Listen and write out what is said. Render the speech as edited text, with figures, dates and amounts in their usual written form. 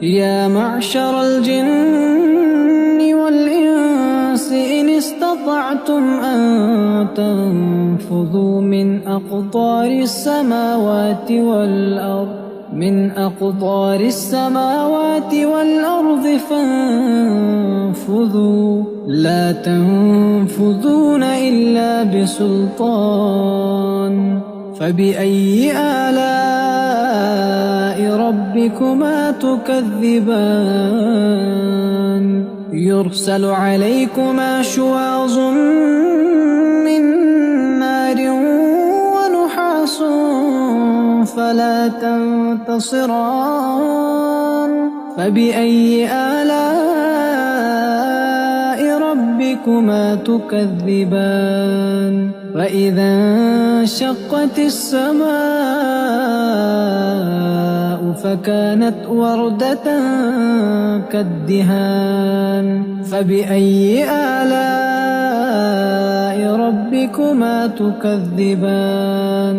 يا معشر الجن والإنس إن استطعتم أن تنفذوا من أقطار السماوات والأرض فانفذوا لا تنفذون إلا بسلطان. فبأي آلاء ربكما تكذبان يرسل عليكما شواظ من نار ونحاس فلا تنتصران. فبأي آلاء ربكما تكذبان فإذا انشقت السماء فكانت وردة كالدهان. فبأي آلاء ربكما تكذبان